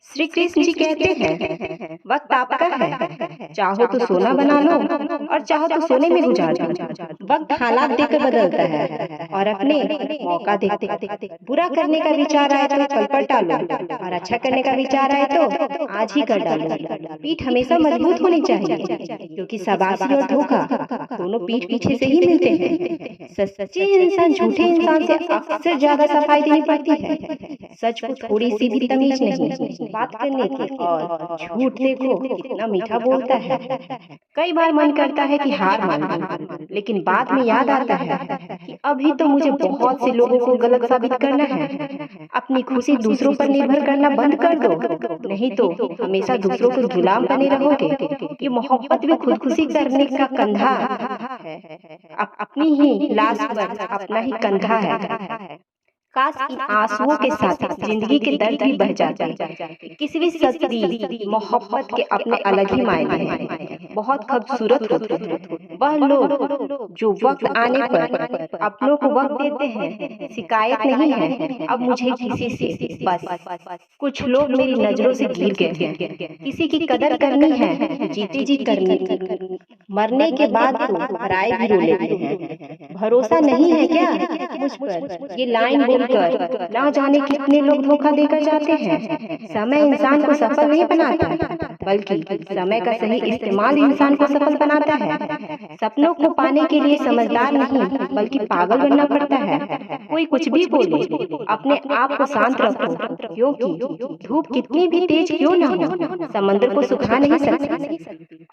श्री कृष्ण जी कहते हैं, वक्त आपका है, चाहो तो सोना बना लो और चाहो तो सोने में गुजार दो। वक्त हालात देकर बदलता है और अपने मौका देते हैं। बुरा करने का विचार आए तो कल पर टालो और अच्छा करने का विचार आए तो आज ही कर डालो। पीठ हमेशा मजबूत होनी चाहिए, क्योंकि शाबाशी और धोखा दोनों पीठ पीछे से ही मिलते हैं। सच्चे इंसान झूठे इंसान से अक्सर ज्यादा सफाई देनी पड़ती है। सच को थोड़ी सी भी तमीज नहीं बात करने की, और झूठ देखो कितना मीठा बोलता है। कई बार मन करता है कि हार मान लूं, लेकिन बाद में याद आता है कि अभी तो मुझे बहुत से लोगों को गलत साबित करना है। अपनी खुशी दूसरों पर निर्भर करना बंद कर दो, नहीं तो हमेशा दूसरों के गुलाम बने रहोगे। ये मोहब्बत भी खुदकुशी करने का कंधा है, अपनी ही लाश पर अपना ही कंधा है। काश इन आंसुओं के साथ जिंदगी के दर्द भी बह जाते। किसी भी सच्ची मोहब्बत के अपने अलग ही मायने हैं। बहुत खूबसूरत होते हैं वह लोग जो वक्त आने पर अपनों को वक्त देते हैं। शिकायत नहीं है अब मुझे किसी से, बस कुछ लोग मेरी नजरों से गिर गए हैं। किसी की कदर करनी है जीते जी करनी, मरने के बाद तो पराए भी रो लेते हैं। भरोसा नहीं है क्या मुझ पर? ये लाइन बोलकर ना जाने कितने लोग धोखा देकर जाते हैं। समय इंसान को सफल नहीं बनाता, बल्कि समय का सही इस्तेमाल इंसान को सफल बनाता है। सपनों को पाने के लिए समझदार नहीं बल्कि पागल बनना पड़ता है। कोई कुछ भी बोले, अपने आप को शांत रखो, क्योंकि धूप कितनी भी तेज क्यों ना हो समंदर को सुखा नहीं सकती।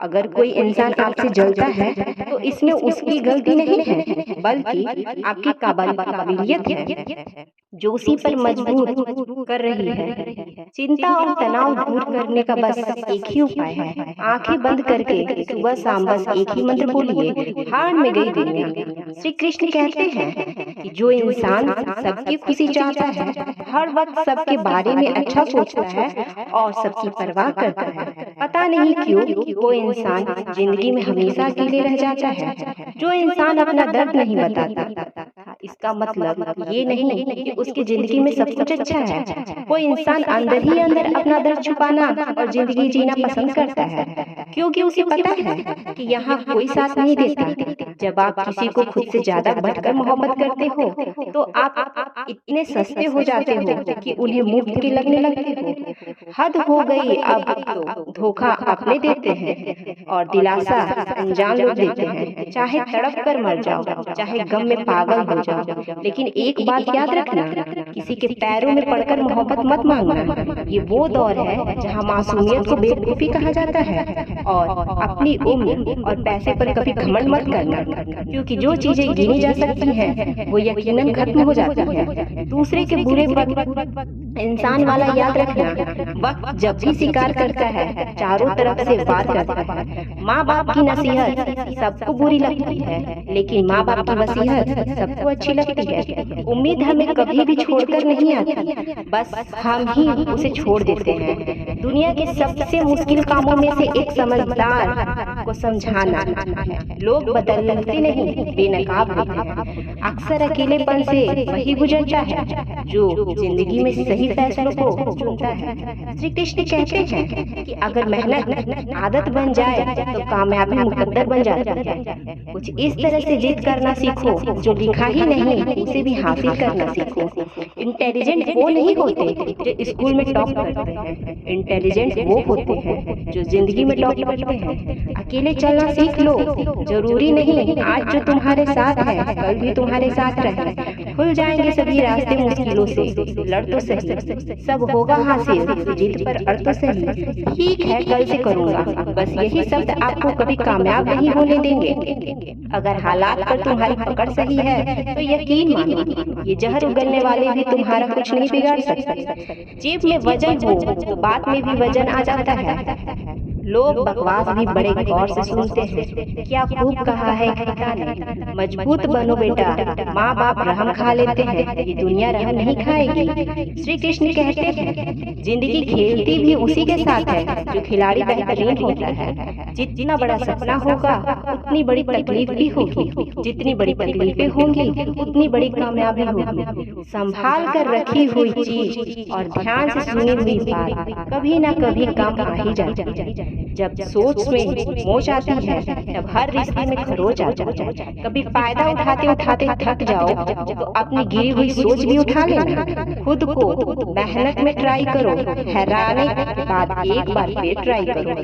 अगर कोई इंसान आपसे जलता है तो इसमें उसकी गलती नहीं है, बल्कि आपकी काबिलियत है जो उसी पर मजबूर कर रही है। चिंता और तनाव दूर करने का बस एक ही उपाय है, आंखें बंद करके सुबह शाम बस एक ही मंत्र बोलिए, हार में गई दुनिया। श्री कृष्ण कहते हैं कि जो इंसान सबकी खुशी चाहता है, हर वक्त सबके बारे में अच्छा सोचता है और सबकी परवाह करता है, पता नहीं क्यों वो इंसान जिंदगी में हमेशा अकेले रह जाता है। जो इंसान अपना दर्द नहीं बताता, इसका मतलब ये नहीं कि उसकी जिंदगी में सब कुछ अच्छा है। वो इंसान अंदर ही अंदर अपना दर्द छुपाना और जिंदगी जीना पसंद करता है, क्योंकि उसे पता है कि यहाँ कोई साथ नहीं देता। जब आप किसी को खुद से ज्यादा बढ़कर मोहब्बत करते हो तो आप इतने सस्ते हो जाते हो कि उन्हें मुफ्त के लगने लगते हो। हद हो गई, अब तो धोखा अपने देते हैं और दिलासा अनजान लोग देते हैं। चाहे तड़प कर मर जाओ, चाहे गम में पागल हो जाओ, लेकिन एक बात याद रखना, किसी के पैरों में पड़कर मोहब्बत मत मांगना। ये वो दौर है जहाँ मासूमियत को बेवकूफी कहा जाता है, और अपनी उम्र और पैसे पर कभी घमंड मत करना, क्योंकि जो चीजें गिनी जा सकती हैं वो यकीनन खत्म हो जाती है। दूसरे के बुरे वक्त इंसान वाला याद रखना, वक्त जब भी शिकार करता है चारों तरफ से वार करता है। माँ बाप की नसीहत सबको बुरी लगती है, लेकिन माँ बाप की वसीयत सबको अच्छी लगती है। उम्मीद हमें कभी भी छोड़कर नहीं आती, बस हम ही उसे छोड़ देते हैं। दुनिया के सबसे मुश्किल कामों में से एक समझदार को समझाना है। लोग बदलते नहीं, बेनकाब होते हैं। अक्सर अकेलेपन से वही गुजरता है जो जिंदगी में सही फैसलों को चुनता है। श्री कृष्ण कहते हैं कि अगर मेहनत आदत बन जाए तो कामयाबी मुकद्दर बन जाती है। कुछ इस तरह से जिद करना सीखो, जो लिखा ही नहीं उसे भी हासिल करना सीखो। इंटेलिजेंट वो नहीं होते जो स्कूल में टॉप करते हैं, इंटेलिजेंट वो होते हैं जो जिंदगी में टॉप करते हैं। अकेले चलना सीख लो, जरूरी नहीं आज जो तुम्हारे साथ है कल भी तुम्हारे साथ रहे। खुल जाएंगे सभी रास्ते मुश्किलों से, लड़ तो सही, सब होगा हासिल, जीत पर अड़ तो सही। ठीक है कल से करूँगा, बस यही शब्द आपको कभी कामयाब नहीं होने देंगे। अगर हालात पर तुम्हारी पकड़ सही है तो यकीन मानो ये जहर उगलने वाले भी तुम्हारा कुछ नहीं बिगाड़ सकते। जेब में वजन हो तो बात में भी वजन आ जाता है। लोग बकवास भी बड़े गौर से सुनते हैं। क्या खूब कहा है पिता ने, मजबूत बनो बेटा, माँ बाप रहम खा लेते हैं, ये दुनिया रहम नहीं खाएगी। श्री कृष्ण कहते हैं जिंदगी खेलती भी उसी के साथ है जो खिलाड़ी बेहतरीन होता है। जितना बड़ा सपना होगा उतनी बड़ी तकलीफ भी होगी, जितनी बड़ी तकलीफें होंगी उतनी बड़ी कामयाबी होगी। संभाल कर रखी हुई चीज और ध्यान से सुनी हुई बात कभी ना कभी काम आ ही जाती है। जब सोच में मोच आती है तब हर रिश्ते में खरोच आ जाता है। कभी फायदा उठाते उठाते थक जाओ तो अपनी गिरी हुई सोच भी उठा लेना। खुद को मेहनत में ट्राई करो, हैराने के बाद एक बार फिर ट्राई करो,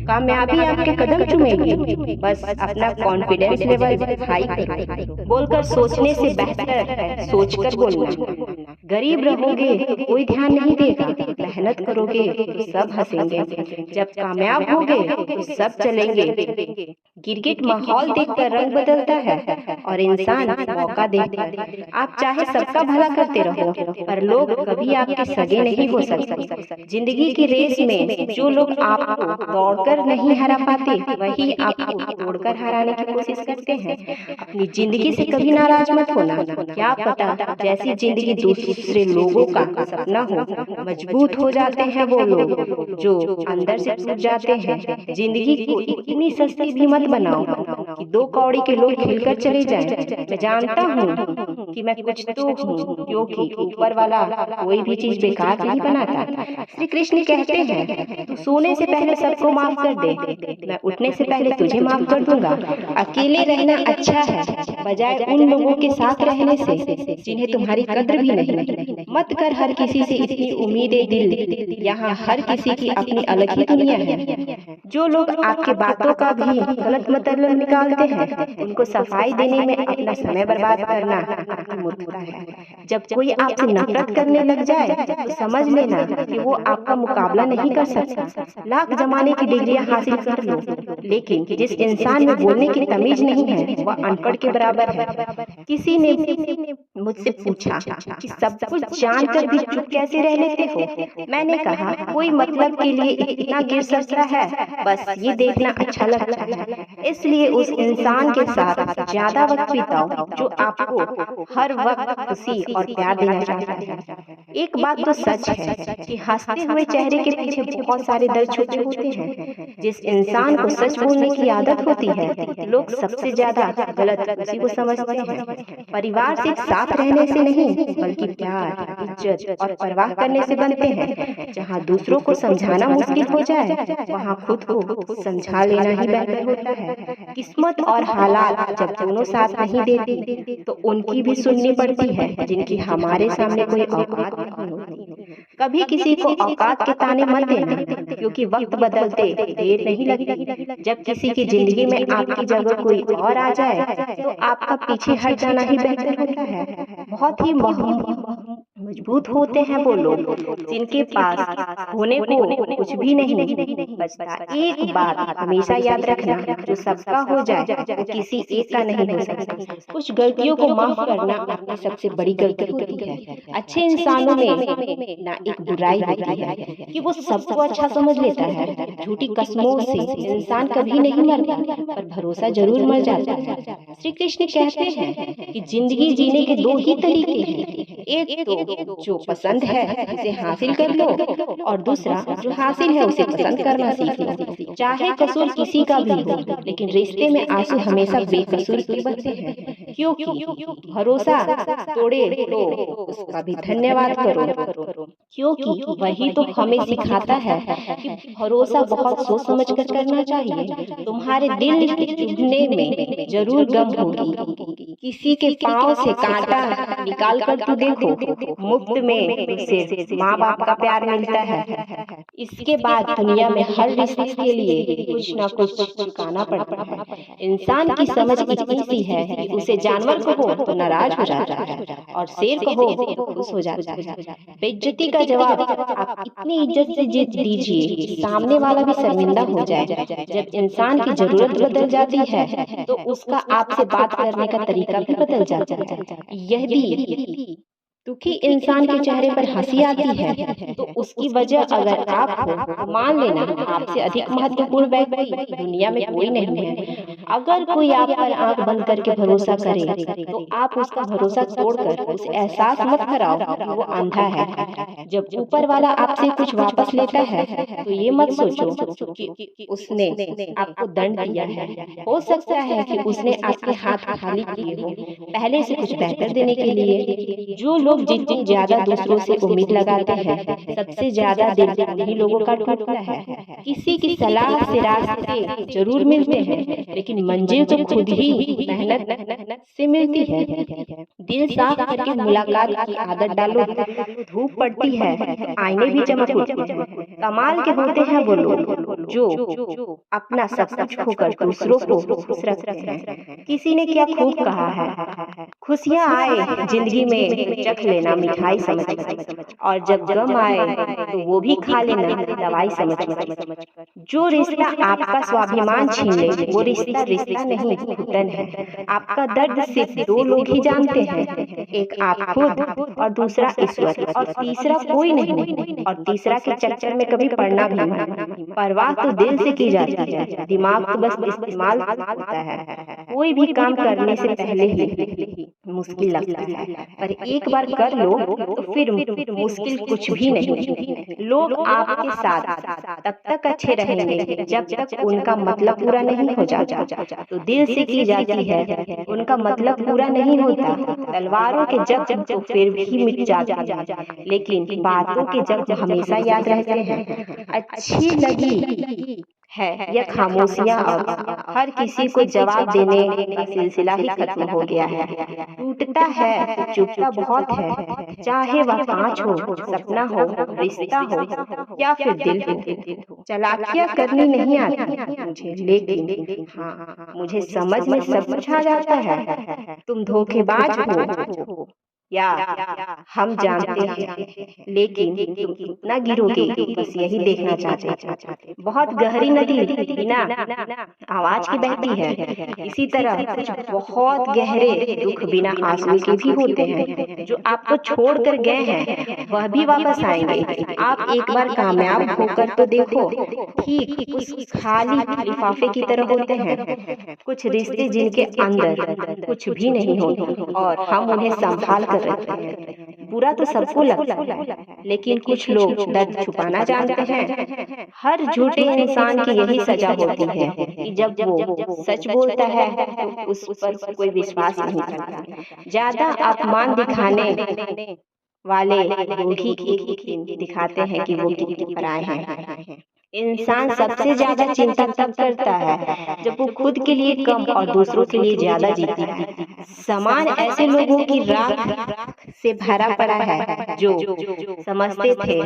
कामयाबी आपके कदम चूमेगी। बस अपना कॉन्फिडेंस लेवल हाई करो। बोलकर सोचने से बेहतर है सोचकर बोलना। गरीब रहोगे कोई ध्यान नहीं देगा, मेहनत करोगे तो सब हंसेंगे, जब कामयाब होगे तो सब चलेंगे। गिरगिट माहौल देखकर रंग बदलता है और इंसान मौका देखकर। आप चाहे सबका भला करते रहो पर लोग कभी आपके सगे नहीं हो सकते। जिंदगी की रेस में जो लोग आपको दौड़कर नहीं हरा पाते वही आपको तोड़कर हराने की कोशिश करते हैं। अपनी जिंदगी से कभी नाराज मत होना। क्या पता जैसी जिंदगी दूसरे लोगों का सपना हो, मजबूत हो जाते हैं वो लोग जो अंदर से टूट जाते हैं। जिंदगी को इतनी सस्ती भी मत बनाओ कि 2 कौड़ी के लोग खिलकर चले जाएं। मैं जानता हूँ कि मैं कुछ तो हूँ, क्योंकि ऊपर वाला कोई भी चीज बेकार नहीं बनाता। श्री कृष्ण कहते हैं तू सोने से पहले सबको माफ कर दे, मैं उठने से पहले तुझे माफ कर दूंगा। अकेले रहना अच्छा है बजाय उन लोगों के साथ रहने से जिन्हें तुम्हारी कद्र भी नहीं। मत कर हर किसी से इतनी उम्मीदें दिल, यहाँ हर किसी की अपनी अलग ही दुनिया है। जो लोग आपके बातों का भी गलत मतलब निकालते हैं उनको सफाई देने में अपना समय बर्बाद करना आपकी मूर्खता है। जब कोई आपसे नफरत करने लग जाए तो समझ लेना कि वो आपका मुकाबला नहीं कर सकता। लाख जमाने की डिग्रियां हासिल कर लो, लेकिन जिस इंसान में बोलने की तमीज नहीं है वह अनपढ़ के बराबर है। किसी ने मुझसे पूछा कि सब कुछ जानकर भी चुप कैसे रह लेते हो। मैंने कहा कोई मतलब के लिए इतना गिर सकता है, बस ये देखना अच्छा लगता है, इसलिए उस इंसान के साथ ज्यादा वक्त बिताओ जो आपको हर वक्त खुशी और प्यार देना चाहता है। एक बात तो सच है कि हंसते हुए चेहरे के पीछे बहुत सारे दर्द छुपे होते हैं। जिस इंसान को सच बोलने की आदत होती है लोग सबसे ज्यादा गलत उसी को समझते हैं। परिवार सिर्फ साथ रहने से नहीं बल्कि प्यार, इज्जत और परवाह करने से बनते हैं। जहाँ दूसरों को समझाना मुश्किल हो जाए वहाँ खुद को समझा लेना ही बेहतर होता है। किस्मत और हालात जब दोनों साथ नहीं देती तो उनकी भी सुननी पड़ती है जिनकी हमारे सामने कोई औकात नहीं होती। कभी किसी को औकात के ताने मत देना, क्योंकि वक्त बदलते देर नहीं लगती। जब किसी की जिंदगी में आपकी जगह कोई और आ जाए तो आपका पीछे हट जाना ही बेहतर होता है। बहुत ही मजबूत होते हैं वो लोग जिनके पास होने को कुछ भी नहीं बचता। एक बात हमेशा याद रखना, जो सबका हो जाए वो किसी एक का नहीं हो सकता। कुछ गलतियों को माफ करना अपनी सबसे बड़ी गलती होती है। अच्छे इंसानों में ना एक बुराई होती है कि वो सबको अच्छा समझ लेता है। झूठी कस्मों से इंसान कभी नहीं मरता पर भरोसा जरूर मर जाता है। श्री कृष्ण कहते हैं कि जिंदगी जीने के 2 ही तरीके हैं, एक तो जो पसंद है उसे हासिल कर लो और दूसरा जो हासिल है उसे पसंद करना सीख लो। चाहे कसूर किसी का भी हो, लेकिन रिश्ते में आंसू हमेशा बेकसूर के बनते हैं, क्योंकि भरोसा तोड़े तो उसका भी धन्यवाद करो, क्योंकि वही तो हमें सिखाता है कि भरोसा बहुत सोच समझ कर करना चाहिए। तुम्हारे दिल चुभने में जरूर गम होगी। किसी के पाँव से कांटा निकाल कर तो देखो, मुफ्त में उसे माँ बाप का प्यार मिलता है। इसके बाद दुनिया में हर रिश्ते के लिए कुछ ना कुछ चुकाना पड़ता है। इंसान की समझ इतनी सी है कि उसे जानवर कहो तो नाराज हो जाता है और शेर कहो तो खुश हो जाता है। बेइज्जती का जवाब आप इतनी इज्जत से दीजिए कि सामने वाला भी शर्मिंदा हो जाए। जब इंसान की जरूरत बदल जाती है तो उसका आपसे बात करने का तरीका भी बदल जाता है। यह भी दुखी इंसान के चेहरे पर हंसी आती है तो उसकी वजह अगर आप हो तो मान लेना आपसे अधिक महत्वपूर्ण व्यक्ति दुनिया में कोई नहीं है। अगर कोई आप पर आंख बंद करके भरोसा करे तो आप उसका भरोसा तोड़कर उसे एहसास मत कराओ कि वो अंधा है। जब ऊपर वाला आपसे कुछ वापस लेता है तो ये मत सोचो कि उसने आपको दंड दिया है। हो सकता है कि उसने आपके हाथ खाली किए हो पहले से कुछ बेहतर देने के लिए। जो लोग जितनी ज्यादा दूसरों से उम्मीद लगाते हैं सबसे ज्यादा दिल उन्हीं लोगों का टूटता है। किसी की सलाह से रास्ते जरूर मिलते हैं लेकिन मंजिल तो खुद ही मेहनत से मिलती है। दिल साफ करके मुलाकात की आदत डालो। धूप पड़ती है तो आईने भी चमक उठते हैं। कमाल के होते हैं वो लोग जो अपना सब कुछ खोकर दूसरों को खुश रखते हैं। किसी ने क्या खूब कहा है, खुशियाँ आए जिंदगी में चख लेना मिठाई समझ कर, और जब गम आए तो वो भी खा लेना दवाई समझ कर। जो रिश्ता आपका स्वाभिमान छीन ले वो रिश्ता रिश्ता नहीं घुटन है। आपका दर्द सिर्फ दो लोग ही जानते हैं, एक आप खुद और दूसरा ईश्वर, और तीसरा कोई नहीं। और तीसरा के चक्कर में कभी पड़ना भी नहीं। परवाह तो दिल से की जाती है, दिमाग तो बस इस्तेमाल होता है। कोई भी काम करने से पहले ही मुश्किल लगता है पर एक बार कर लो तो फिर मुश्किल कुछ भी नहीं। लोग आपके साथ तब तक अच्छे रहेंगे जब तक उनका मतलब पूरा नहीं हो जाता। तो दिल से की जाती है उनका मतलब पूरा नहीं होता। तलवारों के जख्म तो फिर भी मिट जाते हैं लेकिन बातों के जख्म हमेशा याद रहते हैं। अच्छी लगी है या खामोशियां, अब हर किसी को जवाब देने का सिलसिला ही खत्म हो गया है। टूटता है तो चुभता बहुत है, चाहे वह कांच हो, सपना हो, रिश्ता हो या फिर दिल हो। चालाकियां करनी नहीं आती मुझे लेकिन हाँ मुझे समझ में सब कुछ आ जाता है। तुम धोखेबाज हो या हम जानते हैं लेकिन तुम कितना गिरोगे बस यही देखना चाहते। बहुत गहरी नदी बिना आवाज की बहती है, इसी तरह कुछ बहुत गहरे दुख बिना आंसू के भी होते हैं। जो आपको छोड़कर गए हैं वह भी वापस आएंगे। आप एक बार कामयाब होकर तो देखो, ठीक उस खाली लिफाफे की तरह होते हैं कुछ रिश्ते जिनके अंदर कुछ भी नहीं होते और हम उन्हें संभाल कर रखते हैं। बुरा तो सबको लगता है लेकिन कुछ लोग दर्द छुपाना जानते हैं। हर झूठे इंसान की यही सजा होती है कि जब वो सच बोलता है तो उस पर कोई विश्वास नहीं करता। ज्यादा अपमान दिखाने वाले लोग ही एक दिन दिखाते हैं कि वो कितने पराए हैं। इंसान सबसे ज्यादा चिंता तब करता है जब वो खुद के लिए कम और दूसरों के लिए ज्यादा जीता है। समान ऐसे लोगों की राख से भरा पड़ा है जो समझते थे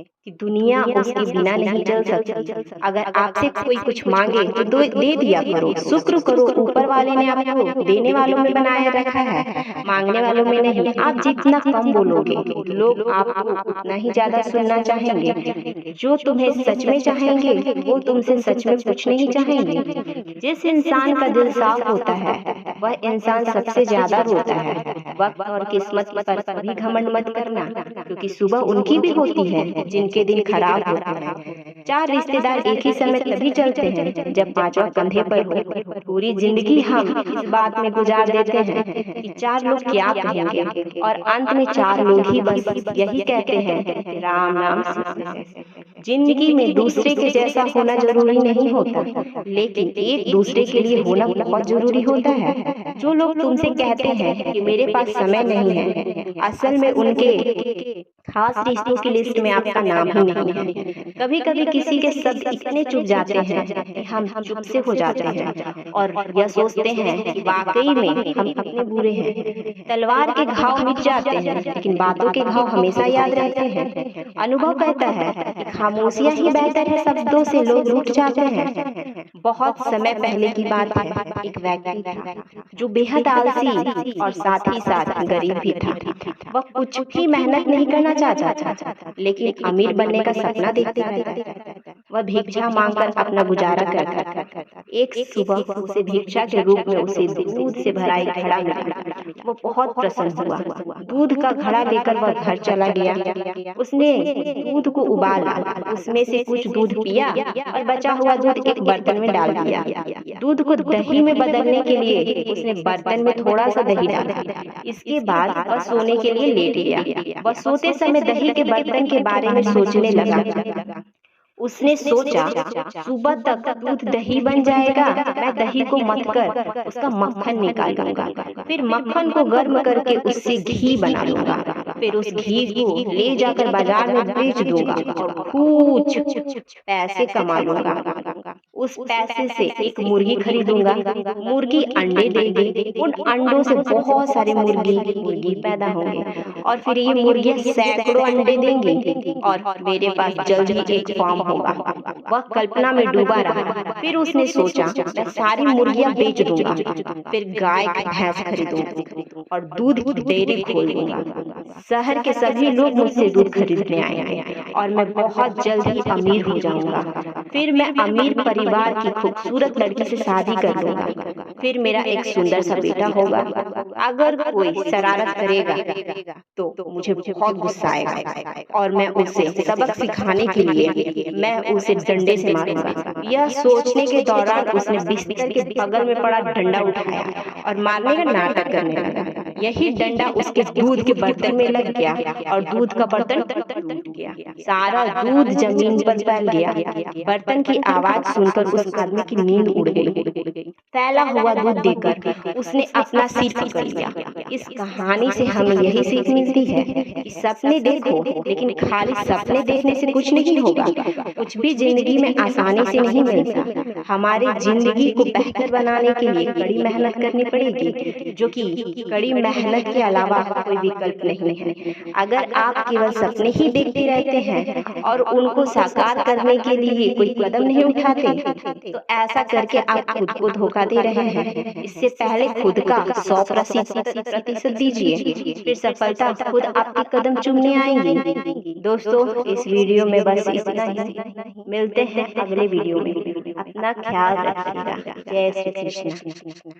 कि दुनिया उसके बिना नहीं चल सकती। अगर आपसे कोई कुछ मांगे तो दे दिया करो, शुक्र करो ऊपर वाले ने आपको देने वालों में बनाए रखा है, मांगने वालों में नहीं। आप जितना कम बोलोगे लोग आपको उतना ही ज्यादा सुनना चाहेंगे। जो तुम्हें सच में चाहेंगे वो तुमसे सच में कुछ नहीं चाहेंगे। जिस इंसान का दिल साफ होता है वह इंसान सबसे ज्यादा रोता है। वक्त और किस्मत पर कभी घमंड मत करना क्योंकि सुबह उनकी भी होती है जिनके दिन खराब होते हैं। चार रिश्तेदार एक ही समय तभी चलते हैं जब पांचवा कंधे पर हो। पूरी जिंदगी हम इस बात में गुजार देते हैं कि चार लोग क्या कहेंगे और अंत में चार लोग ही बस यही कहते हैं राम नाम सुनते हैं। जिंदगी में दूसरे के जैसा होना जरूरी नहीं होता लेकिन एक दूसरे के लिए होना बहुत जरूरी होता है। जो लोग तुमसे कहते हैं कि मेरे पास समय नहीं है असल में उनके खास रिश्तों की लिस्ट में आपका नाम ही नहीं है। कभी कभी किसी के शब्द इतने चुप जाते हैं कि हम चुप से हो जाते हैं और यह सोचते हैं कि वाकई में हम इतने बुरे हैं। तलवार के घाव मिट जाते हैं लेकिन बातों के घाव हमेशा याद रहते हैं। अनुभव कहता है कि खामोशियां ही बेहतर है शब्दों से लोग रूठ जाते हैं। बहुत समय पहले की बात है, एक व्यक्ति था जो बेहद आलसी और साथ ही साथ गरीब भी था। वह कुछ भी मेहनत नहीं करना चाहता था लेकिन अमीर बनने का सपना देखता रहता। वह भिक्षा मांगकर अपना गुजारा करता था। एक सुबह उसे भिक्षा के रूप में उसे दूध से भरा एक घड़ा मिला। वो बहुत प्रसन्न हुआ। दूध का घड़ा लेकर वह घर चला गया। उसने दूध को उबाला, उसमें से कुछ दूध पिया और बचा हुआ दूध एक बर्तन में डाल दिया। दूध को दही में बदलने के लिए उसने बर्तन में थोड़ा सा दही डाला। इसके बाद वह सोने के लिए लेट गया। वह सोते समय दही के बर्तन के बारे में सोचने लगा। उसने सोचा, सुबह तक दूध दही बन जाएगा, मैं दही को मथकर उसका मक्खन निकालूंगा, फिर मक्खन को गर्म करके उससे घी बना लूंगा, फिर उस घी को ले जाकर बाजार में बेच दूंगा और खूब पैसे कमा लूंगा। उस पैसे से एक मुर्गी खरीदूंगा। मुर्गी अंडे देगी, उन अंडों से बहुत सारे मुर्गी पैदा होंगे और फिर ये मुर्गियां सैकड़ों अंडे देंगी और मेरे पास जल्द ही एक फार्म होगा। वह कल्पना में डूबा रहा। फिर उसने सोचा, मैं सारी मुर्गियां बेच दूंगा, फिर गाय भैंस खरीदूंगा और दूध की डेयरी खोल दूंगा। शहर के सभी लोग मुझसे दूध खरीदने आएंगे और मैं बहुत जल्द ही अमीर हो जाऊंगा। फिर मैं अमीर परिवार की खूबसूरत लड़की से शादी कर लूंगा। फिर मेरा एक सुंदर सा बेटा होगा। अगर कोई शरारत करेगा तो मुझे बहुत गुस्सा आएगा और मैं उसे सबक सिखाने के लिए मैं उसे डंडे से मारूंगा। यह सोचने के दौरान उसने बिस्तर के बगल में पड़ा डंडा उठाया और मारने का नाटक करने लगा। यही डंडा उसके दूध के बर्तन में लग गया और दूध का बर्तन टूट गया। सारा दूध जमीन पर फैल गया। बर्तन की आवाज सुनकर उस आदमी की नींद उड़ गई। फैला हुआ दूध देखकर उसने अपना सिर पकड़ लिया। इस कहानी से हमें यही सीख मिलती है कि सपने देखो, लेकिन खाली सपने देखने से कुछ नहीं होगा। कुछ भी जिंदगी में आसानी से नहीं मिलता। हमारी जिंदगी को बेहतर बनाने के लिए कड़ी मेहनत करनी पड़ेगी, जो कि कड़ी मेहनत के अलावा कोई विकल्प नहीं है। अगर आप केवल सपने ही देखते रहते हैं और उनको साकार करने के लिए कोई कदम नहीं उठाते, तो ऐसा करके आप खुद को धोखा दे रहे हैं। इससे पहले खुद का 100% दीजिए, फिर सफलता खुद आपके कदम चूमने आएंगी। दोस्तों, इस वीडियो में बस इतना ही। मिलते हैं अगले वीडियो में। अपना ख्याल रखिएगा। जय श्री कृष्ण।